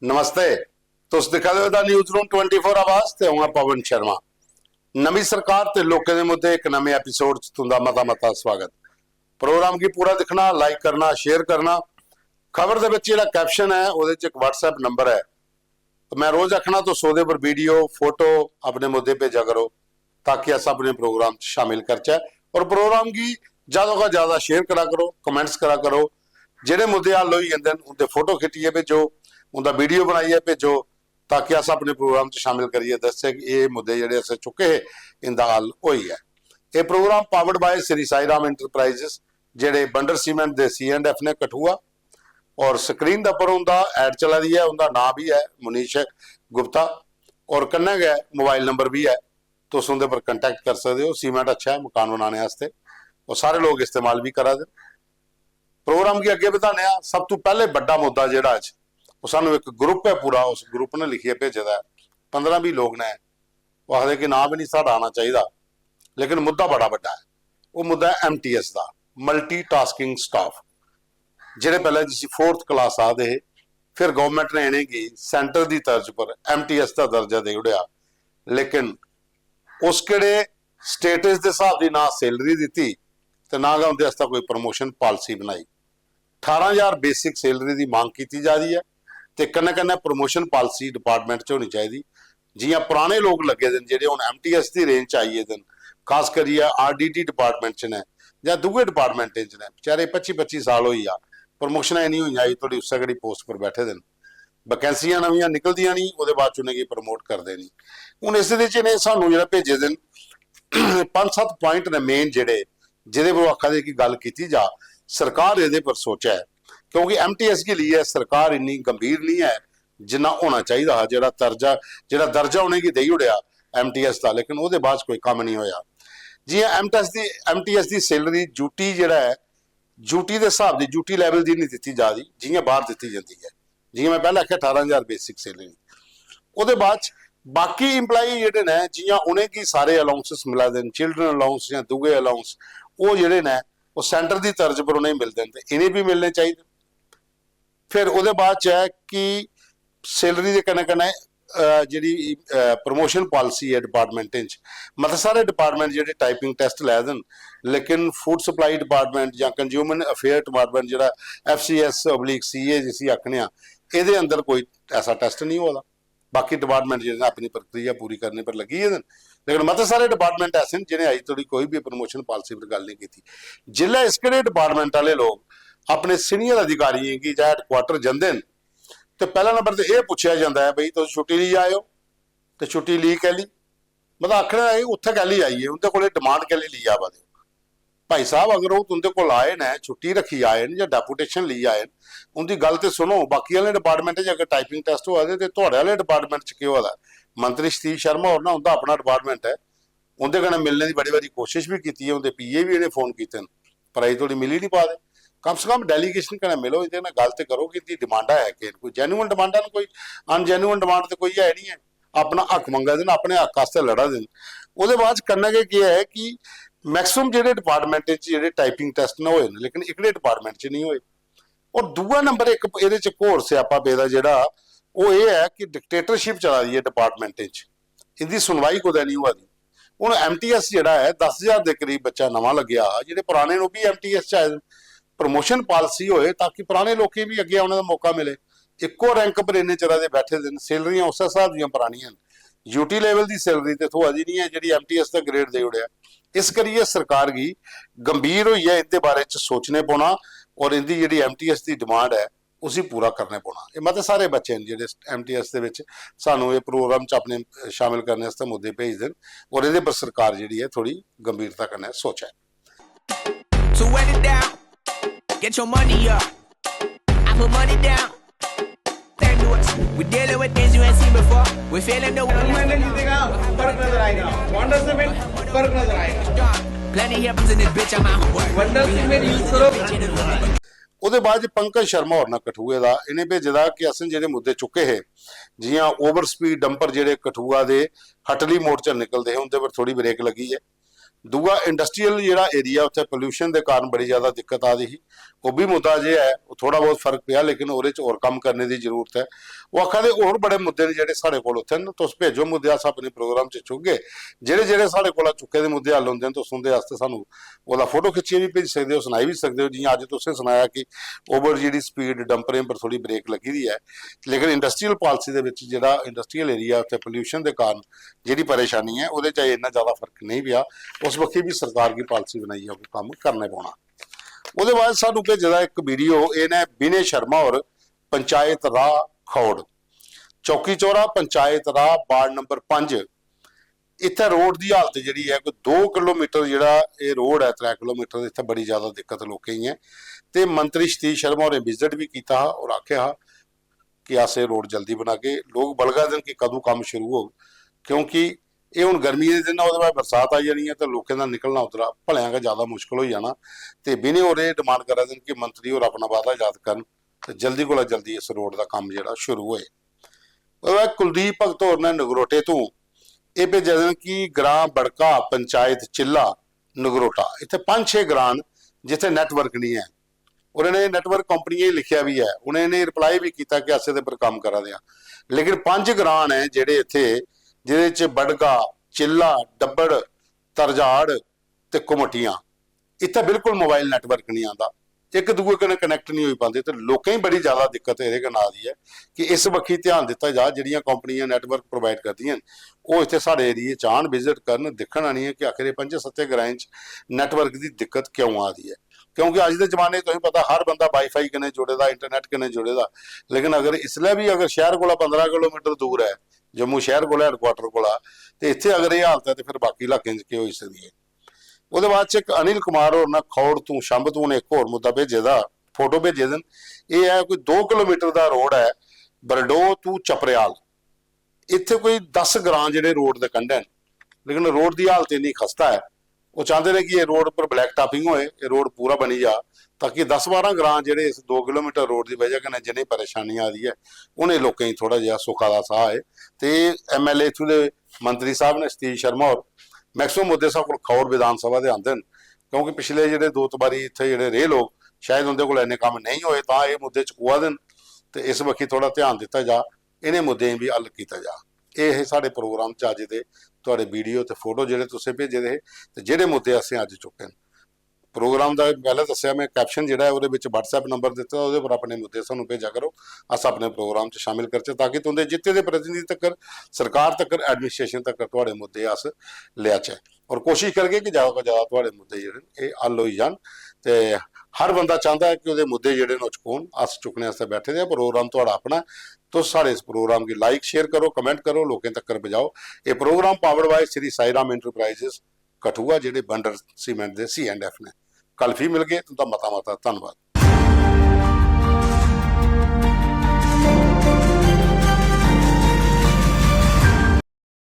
नमस्ते। तुस दिखा रहे हो न्यूज़ रूम 24 आवाज ते हूं पवन शर्मा। नवी सरकार ते लोकें दे मुद्दे एक नवे एपीसोड च तुंदा मता स्वागत। प्रोग्राम की पूरा दिखना, लाइक करना, शेयर करना। खबर दे विच जिहड़ा कैप्शन है उहदे च एक व्हाट्सएप नंबर है, तो मैं रोज आखना तो सोदे पर वीडियो फोटो अपने मुद्दे भेजा करो ताकि अस अपने प्रोग्राम च शामिल करचे और प्रोग्राम की ज़्यादा का ज़्यादा शेयर करा करो, कमेंट्स करा करो। जिहड़े मुद्दे हल होई जांदे उनते फोटो खिच्चिए भेजो, उनका वीडियो बनाइए भेजो ताकि अस अपने प्रोग्राम च शामिल करिए दस्से कि ये मुद्दे जिहड़े असें चुके है इनका हल होई है। ये program powered by Shri Sai Ram enterprises जिहड़े बंडर सीमेंट दे C&F ने कठुआ और स्क्रीन के उपर उनका एड चला दी है, उनका नाम भी है मुनीश गुप्ता और कन्नै गै मोबाइल नंबर भी है, तो उस उनके पर कंटैक्ट कर सकते हो। सीमेंट अच्छा है मकान बनाने वास्ते और सारे लोग इस्तेमाल भी करा दे। प्रोग्राम की अगे बढ़ाने सब तो पहले बड़ा मुद्दा जिहड़ा अज सानू एक ग्रुप है पूरा, उस ग्रुप ने लिखिए भेजे दा 15-20 लोग ने, वो आखते कि नाम भी नहीं साढ़ा आना चाहिए, लेकिन मुद्दा बड़ा बड़ा है। वो मुद्दा है MTS का, मल्टी टास्किंग स्टाफ। जिहड़े पहले जिसी 4th क्लास आदे फिर गवर्नमेंट ने इन्हें की सेंटर की तर्ज पर MTS का दर्जा दे उड़िया, लेकिन उस किहड़े स्टेटस के हिसाब की ना सैलरी दी तो ना गा उनके वास्ते कोई प्रमोशन पॉलिसी बनाई। 18,000 बेसिक सैलरी की मांग की जा रही है तो कन्नै कन्नै प्रमोशन पॉलिसी डिपार्टमेंट च होनी चाहिए। जियां पुराने लोग लगे दे जिहड़े हुण MTS की रेंज च आइए दिन, खास करिए RDT डिपार्टमेंट च ने या दूए डिपार्टमेंट च ने, बेचारे 25-25 साल होई आ, प्रमोशन नहीं हुई आई, थोड़ी उस गड़ी पोस्ट पर बैठे दिन, वैकेंसियां नवियां निकलदियां नहीं, वो बाद उन्हें प्रमोट करते नहीं। हुण इस ने सानू जिहड़ा भेजे दिन 5-7 पॉइंट ने मेन जिहड़े जिहदे पर आखा दे कि गल की जा, सरकार ये पर सोचा है क्योंकि MTS के लिए सरकार इन्नी गंभीर नहीं है जिन्ना होना चाहिए। जो दर्जा उन्हें दे उड़िया MTS का, लेकिन वो बाद कोई काम नहीं होया। जी MTS की सैलरी ड्यूटी जिहड़ा है, ड्यूटी के हिसाब की ड्यूटी लैवल की नहीं दी जा रही जियां बाहर दी जाती है। जियां मैं पहले आख्या 18,000 बेसिक सैलरी, वो बाद बाकी इंपलाई जिहड़े ने जियां उन्हें की सारे अलाउंसिस मिला देन, चिल्ड्रन अलाउंस या दूए अलाउंस, वो जिहड़े ने वो सेंटर की तर्ज पर उन्हें मिलते हैं, तो इन्हें भी मिलने चाहिए। फिर वो बाद है कि सैलरी के कन्नै कन्नै जी प्रमोशन पॉलिसी है डिपार्टमेंट, मतलब सारे डिपार्टमेंट जो टाइपिंग टेस्ट लै देन, लेकिन फूड सप्लाई डिपार्टमेंट या कंज्यूमर अफेयर डिपार्टमेंट जो FCS/CA जिसी आखने ये अंदर कोई ऐसा टेस्ट नहीं होता। बाकी डिपार्टमेंट जो अपनी प्रक्रिया पूरी करने पर लगी है, लेकिन मत सारे डिपार्टमेंट ऐसे जिन्हें अज तक कोई भी प्रमोशन पॉलिसी पर गल नहीं की। जिले इस डिपार्टमेंट वाले लोग अपने सीनियर अधिकारियों की या हैडकुआटर जाते हैं तो पहला नंबर तो यह पूछा जाता है बई तुम छुट्टी ली आए हो, तो छुट्टी ली कह ली, मतलब आखना है उत्थे कह ली आइए, उनके को डिमांड कह ली आवा दो भाई साहब, अगर वो तुंदे को आए न छुट्टी रखी आए या डेपूटेशन ली आए उनकी गल तो सुनो। बाकी वाले डिपार्टमेंट अगर टाइपिंग टेस्ट हुआ तो थोड़े वाले डिपार्टमेंट च क्यों होता? मंत्री सतीश शर्मा और ना उनका अपना डिपार्टमेंट है, उनके कन्नै मिलने की बड़ी बारी कोशिश भी की, उनके PA भी इन्हें फोन किए पर अजे थोड़ी मिली नहीं पा दे। कम से कम डेलीगेशन कन्नै मिलो, ये गल तो करो कि इनकी डिमांडा है कि कोई जैन्युअन डिमांडा, कोई अनजैन्युअन डिमांड तो कोई है नहीं है। अपना हक मंगा देन, अपने हक वास्ते लड़ा देन। वो बाद करना क्या है कि मैक्सिमम जो डिपार्टमेंट जो टाइपिंग टेस्ट ने होए, लेकिन एकड़े डिपार्टमेंट च नहीं होए। और दूआ नंबर एक ये होर स्यापा पेदा जोड़ा वो ये है कि डिकटेटरशिप चला दी है डिपार्टमेंट, इनकी सुनवाई कुदै नहीं हुआ दी। हुण MTS जोड़ा है 10,000 के करीब बच्चा नवा लग्या, जो पुराने भी MTS च आए, प्रमोशन पॉलिसी होए ताकि पुराने लोग भी अगे आने का मौका मिले। इक्को रैंक पर इन्ने चिर के बैठे दिन, सैलरियां उस हिसाब दी पुरानियां, यूटी लेवल की सैलरी तो इतों अजी नहीं है जी MTS का ग्रेड दे उड़िया। इस करिए सरकार की गंभीर हुई है, इनके बारे सोचने पौना और इनकी जी MTS की डिमांड है उसी पूरा करने पौना। ये मतलब सारे बच्चे हैं जो MTS के सानू ये प्रोग्राम च अपने शामिल करने वास्ते मुद्दे भेज दें और ये पर सरकार जी है थोड़ी गंभीरता करने सोचा है। So wet it down, get your money up, I put money down. Thank to us, we're dealing with things you ain't seen before. We're feeling the फर्क नजर आएगा, वंडर सीमेंट फर्क नजर आएगा। plenty happens in this bitch, I'm out work. Wonder cement use करो। ਉਹਦੇ ਬਾਅਦ पंकज शर्मा और कठुए का इन्हें भेजा कि असें जो मुद्दे चुके है जियां ओवर स्पीड डंपर जो कठुआ के हटली मोड़ च निकलते हैं उनके पर थोड़ी ब्रेक लगी है। ਦੂਆ ਇੰਡਸਟਰੀਅਲ ਜਿਹੜਾ ਏਰੀਆ ਉੱਥੇ ਪੋਲਿਊਸ਼ਨ ਦੇ ਕਾਰਨ ਬੜੀ ਜ਼ਿਆਦਾ ਦਿੱਕਤ ਆ ਰਹੀ ਸੀ। ਉਹ ਵੀ ਮੁੱਦਾ ਜੇ ਹੈ, ਉਹ ਥੋੜਾ ਬਹੁਤ ਫਰਕ ਪਿਆ, ਲੇਕਿਨ ਉਹਦੇ 'ਚ ਹੋਰ ਕੰਮ ਕਰਨੇ ਦੀ ਜ਼ਰੂਰਤ ਹੈ। ਉਹ ਆਖਾਂ ਦੇ ਹੋਰ ਬੜੇ ਮੁੱਦੇ ਨੇ ਜਿਹੜੇ ਸਾਡੇ ਕੋਲ ਉੱਥੇ ਨੇ, ਤੁਸੀਂ ਭੇਜੋ ਮੁੱਦੇ ਅਸਾਂ ਆਪਣੇ ਪ੍ਰੋਗਰਾਮ 'ਚ ਚੁੱਕੇ ਜਿਹੜੇ ਸਾਡੇ ਕੋਲ ਚੁੱਕੇ ਦੇ ਮੁੱਦੇ ਹੱਲ ਹੁੰਦੇ ਨੇ, ਤੁਸੀਂ ਉਹਦੇ ਵਾਸਤੇ ਸਾਨੂੰ ਉਹਦਾ ਫੋਟੋ ਖਿੱਚੀ ਵੀ ਭੇਜ ਸਕਦੇ ਹੋ, ਸੁਣਾਈ ਵੀ ਸਕਦੇ ਹੋ। ਜਿਵੇਂ ਅੱਜ ਤੁਸੀਂ ਸੁਣਾਇਆ ਕਿ ਓਵਰ ਜਿਹੜੀ ਸਪੀਡ ਡੰਪਰਾਂ ਪਰ ਥੋੜੀ ਬ੍ਰੇਕ ਲੱਗੀ ਦੀ ਹੈ, ਲੇਕਿਨ ਇੰਡਸਟਰੀਅਲ ਪਾਲਿਸੀ ਦੇ ਵਿੱਚ ਜਿਹੜਾ ਇੰਡਸਟਰੀਅਲ ਏਰੀਆ ਉੱਥੇ ਪੋਲਿਊਸ਼ਨ ਦੇ ਕਾਰਨ ਜਿਹੜੀ ਪਰੇਸ਼ਾਨੀ ਹੈ, ਉਹਦੇ 'ਚ ਇੰਨਾ ਜ਼ਿਆਦਾ ਫਰਕ ਨਹੀਂ ਪਿਆ। ਉਸ ਵਕਤ ਵੀ ਸਰਕਾਰ ਦੀ ਪਾਲਿਸੀ ਬਣਾਈ ਹੈ, ਉਹ ਕੰਮ ਕਰਨੇ ਪਾਉਣਾ। ਉਹਦੇ ਬਾਅਦ ਸਾਨੂੰ ਭੇਜਦਾ ਇੱਕ ਵੀਡੀਓ, ਇਹਨੇ ਵਿਨੇ ਸ਼ਰਮਾ ਔਰ ਪੰਚਾਇਤ ਰਾਹ ਖੌੜ, ਚੌਕੀ ਚੌਰਾ ਪੰਚਾਇਤ ਰਾਹ ਵਾਰਡ ਨੰਬਰ 5, ਇੱਥੇ ਰੋਡ ਦੀ ਹਾਲਤ ਜਿਹੜੀ ਹੈ, ਕੋਈ 2 ਕਿਲੋਮੀਟਰ ਜਿਹੜਾ ਇਹ ਰੋਡ ਹੈ, 3 ਕਿਲੋਮੀਟਰ ਦੇ, ਇੱਥੇ ਬੜੀ ਜ਼ਿਆਦਾ ਦਿੱਕਤ ਲੋਕਾਂ ਹੀ ਹੈ। ਤੇ ਮੰਤਰੀ ਸਤੀਸ਼ ਸ਼ਰਮਾ ਹੋਰੇ ਵਿਜ਼ਿਟ ਵੀ ਕੀਤਾ ਔਰ ਆਖਿਆ ਕਿ ਆਸੇ ਰੋਡ ਜਲਦੀ ਬਣਾ ਕੇ ਲੋਕ ਬਲਗਾ ਦੇਣ ਕਿ ਕਦੋਂ ਕੰਮ ਸ਼ੁਰੂ ਹੋ, ਕਿਉਂਕਿ ਇਹ ਹੁਣ ਗਰਮੀ ਦੇ ਦਿਨ, ਉਹਦੇ ਬਾਅਦ ਬਰਸਾਤ ਆ ਜਾਣੀ ਹੈ ਤੇ ਲੋਕਾਂ ਦਾ ਨਿਕਲਣਾ ਉਤਰਾ ਭਲਿਆਂ ਦਾ ਜ਼ਿਆਦਾ ਮੁਸ਼ਕਲ ਹੋ ਜਾਣਾ। ਤੇ ਬਿਨੇ ਹੋਰ ਇਹ ਡਿਮਾਂਡ ਕਰ ਰਹੇ ਨੇ ਕਿ ਮੰਤਰੀ ਹੋਰ ਆਪਣਾ ਵਾਅਦਾ ਯਾਦ ਕਰਨ ਤੇ ਜਲਦੀ ਕੋਲ ਜਲਦੀ ਇਸ ਰੋਡ ਦਾ ਕੰਮ ਜਿਹੜਾ ਸ਼ੁਰੂ ਹੋਏ। ਉਹਦੇ ਬਾਅਦ ਕੁਲਦੀਪ ਭਗਤ ਹੋਰ ਨੇ ਨਗਰੋਟੇ ਤੋਂ ਇਹ ਭੇਜਿਆ ਦੇਣ ਕਿ ਗ੍ਰਾਮ ਬੜਕਾ ਪੰਚਾਇਤ ਚਿੱਲਾ ਨਗਰੋਟਾ, ਇੱਥੇ 5-6 ਗ੍ਰਾਂ ਜਿੱਥੇ ਨੈਟਵਰਕ ਨਹੀਂ ਹੈ। ਉਹਨਾਂ ਨੇ ਨੈਟਵਰਕ ਕੰਪਨੀਆਂ ਹੀ ਲਿਖਿਆ ਵੀ ਹੈ, ਉਹਨਾਂ ਨੇ ਰਿਪਲਾਈ ਵੀ ਕੀਤਾ ਕਿ ਅਸੀਂ ਤੇ ਪਰ ਕੰਮ ਕਰਾ ਦਿਆਂ, ਲੇਕਿਨ 5 ਗ੍ਰਾਂ ਹੈ ਜਿਹੜੇ ਇੱਥੇ, ਜਿਹਦੇ ਚ ਬੜਗਾ, ਚਿੱਲਾ, ਡੱਬੜ, ਤਰਜਾੜ ਤੇ ਕੁਮਟੀਆਂ, ਇੱਥੇ ਬਿਲਕੁਲ ਮੋਬਾਈਲ ਨੈਟਵਰਕ ਨਹੀਂ ਆਉਂਦਾ, ਇੱਕ ਦੂਜੇ ਕਨੇ ਕਨੈਕਟ ਨਹੀਂ ਹੋਈ ਪਾਉਂਦੇ। ਤੇ ਲੋਕਾਂ ਹੀ ਬੜੀ ਜ਼ਿਆਦਾ ਦਿੱਕਤ ਇਹਦੇ ਨਾਲ ਦੀ ਹੈ ਕਿ ਇਸ ਵੱਖੀ ਧਿਆਨ ਦਿੱਤਾ ਜਾ, ਜਿਹੜੀਆਂ ਕੰਪਨੀਆਂ ਨੈਟਵਰਕ ਪ੍ਰੋਵਾਈਡ ਕਰਦੀਆਂ ਉਹ ਇੱਥੇ ਸਾਡੇ ਏਰੀਏ ਚ ਆਉਣ, ਵਿਜ਼ਿਟ ਕਰਨ, ਦੇਖਣ ਆਣੀ ਹੈ ਕਿ ਆਖਿਰ ਇਹ 5-7 ਗ੍ਰਾਂ ਚ ਨੈਟਵਰਕ ਦੀ ਦਿੱਕਤ ਕਿਉਂ ਆ ਰਹੀ ਹੈ। ਕਿਉਂਕਿ ਅੱਜ ਦੇ ਜ਼ਮਾਨੇ ਤੁਹਾਨੂੰ ਪਤਾ ਹਰ ਬੰਦਾ ਵਾਈਫਾਈ ਕਿਨੇ ਜੁੜੇਦਾ, ਇੰਟਰਨੈਟ ਕਿਨੇ ਜੁੜੇਦਾ, ਲੇਕਿਨ ਅਗਰ ਇਸਲੇ ਵੀ ਅਗਰ ਸ਼ਹਿਰ ਕੋਲ 15 ਕਿਲੋਮੀਟਰ ਦੂਰ ਹੈ, ਜੰਮੂ ਸ਼ਹਿਰ ਕੋਲ ਹੈਡਕੁਆਟਰ ਕੋਲ, ਤੇ ਇੱਥੇ ਅਗਰ ਇਹ ਹਾਲਤ ਹੈ ਤੇ ਫਿਰ ਬਾਕੀ ਇਲਾਕਿਆਂ 'ਚ ਕੀ ਹੋ ਸਕਦੀ ਹੈ। ਉਹਦੇ ਬਾਅਦ ਚ ਇੱਕ ਅਨਿਲ ਕੁਮਾਰ ਹੋਰ ਨਾ ਖੌੜ ਤੋਂ ਸ਼ੰਭ ਤੋਂ ਨੇ ਇੱਕ ਹੋਰ ਮੁੱਦਾ ਭੇਜੇ ਦਾ, ਫੋਟੋ ਭੇਜੇ ਦੇਣ। ਇਹ ਹੈ ਕੋਈ 2 ਕਿਲੋਮੀਟਰ ਦਾ ਰੋਡ ਹੈ, ਬਰਡੋ ਤੋਂ ਚਪਰਿਆਲ, ਇੱਥੇ ਕੋਈ 10 ਗ੍ਰਾਂ ਜਿਹੜੇ ਰੋਡ ਦੇ ਕੰਢੇ ਨੇ, ਲੇਕਿਨ ਰੋਡ ਦੀ ਹਾਲਤ ਇੰਨੀ ਖਸਤਾ ਹੈ। ਉਹ ਚਾਹੁੰਦੇ ਨੇ ਕਿ ਇਹ ਰੋਡ ਪਰ ਬਲੈਕ ਟਾਪਿੰਗ ਹੋਏ, ਇਹ ਰੋਡ ਪੂਰਾ ਬਣੀ ਜਾ, ਤਾਂ ਕਿ 10-12 ਗ੍ਰਾਂ ਜਿਹੜੇ ਇਸ 2 ਕਿਲੋਮੀਟਰ ਰੋਡ ਦੀ ਵਜ੍ਹਾ ਨਾਲ ਜਿੰਨੀ ਪਰੇਸ਼ਾਨੀ ਆ ਰਹੀ ਹੈ, ਉਹਨੇ ਲੋਕਾਂ ਹੀ ਥੋੜਾ ਜਿਹਾ ਸੁੱਖਾ ਦਾ ਸਾਹ ਹੈ। ਤੇ MLA ਇੱਥੋਂ ਦੇ ਮੰਤਰੀ ਸਾਹਿਬ ਨੇ ਸਤੀਸ਼ ਸ਼ਰਮਾ ਔਰ ਮੈਕਸਿਮਮ ਮੁੱਦੇ ਸਾਹਿਬ ਕੋਲ ਖੌੜ ਵਿਧਾਨ ਸਭਾ ਦੇ ਆਉਂਦੇ ਨੇ, ਕਿਉਂਕਿ ਪਿਛਲੇ ਜਿਹੜੇ 2 ਵਾਰੀ ਇੱਥੇ ਜਿਹੜੇ ਰਹੇ ਲੋਕ ਸ਼ਾਇਦ ਉਹਦੇ ਕੋਲ ਇੰਨੇ ਕੰਮ ਨਹੀਂ ਹੋਏ, ਤਾਂ ਇਹ ਮੁੱਦੇ ਚੁਕਵਾ ਦੇਣ ਤੇ ਇਸ ਵਕਤ ਥੋੜਾ ਧਿਆਨ ਦਿੱਤਾ ਜਾ, ਇਹਨੇ ਮੁੱਦੇ ਵੀ ਹੱਲ ਕੀਤਾ ਜਾ। ਇਹ ਸਾਡੇ ਪ੍ਰੋਗਰਾਮ 'ਚ ਅੱਜ ਦੇ ਤੁਹਾਡੇ ਵੀਡੀਓ ਤੇ ਫੋਟੋ ਜਿਹੜੇ ਤੁਸੀਂ ਭੇਜੇ ਦੇ ਤੇ ਜਿਹੜੇ ਮੁੱਦੇ ਅਸੀਂ ਅੱਜ ਚੁੱਕੇ ਨੇ। ਪ੍ਰੋਗਰਾਮ ਦਾ ਪਹਿਲਾਂ ਦੱਸਿਆ ਮੈਂ, ਕੈਪਸ਼ਨ ਜਿਹੜਾ ਹੈ ਉਹਦੇ ਵਿੱਚ WhatsApp ਨੰਬਰ ਦਿੱਤਾ, ਉਹਦੇ ਪਰ ਆਪਣੇ ਮੁੱਦੇ ਸਾਨੂੰ ਭੇਜਿਆ ਕਰੋ, ਅਸਾਂ ਆਪਣੇ ਪ੍ਰੋਗਰਾਮ 'ਚ ਸ਼ਾਮਿਲ ਕਰਚੇ, ਤਾਂ ਕਿ ਤੁਹਾਡੇ ਜਿੱਤੇ ਦੇ ਪ੍ਰਤੀਨਿਧੀ ਤੱਕ, ਸਰਕਾਰ ਤੱਕ, ਐਡਮਿਨਿਸਟ੍ਰੇਸ਼ਨ ਤੱਕ ਤੁਹਾਡੇ ਮੁੱਦੇ ਅਸ ਲਿਆ ਚਾਹੇ, ਔਰ ਕੋਸ਼ਿਸ਼ ਕਰਗੇ ਕਿ ਜ਼ਿਆਦਾ ਤੋਂ ਜ਼ਿਆਦਾ ਤੁਹਾਡੇ ਮੁੱਦੇ ਜਿਹੜੇ ਇਹ ਹੱਲ ਹੋਈ ਜਾਣ। ਤੇ ਹਰ ਬੰਦਾ ਚਾਹੁੰਦਾ ਹੈ ਕਿ ਉਹਦੇ ਮੁੱਦੇ ਜਿਹੜੇ ਨੇ ਚੁੱਕਣ, ਅਸ ਚੁੱਕਣੇ ਵਾਸਤੇ ਬੈਠੇ ਦੇ। ਪ੍ਰੋਗਰਾਮ ਤੁਹਾਡਾ ਆਪਣਾ, ਤੁਸੀਂ ਸਾਡੇ ਇਸ ਪ੍ਰੋਗਰਾਮ की लाइक शेयर करो, कमेंट करो, लोगों तक पहुंचाओ। ये program powered by Shri Sai Ram enterprises Kathua, जेडे बंडर सीमेंट दे C&F ने। कल फिर मिल गए, तुम मता धन्यवाद।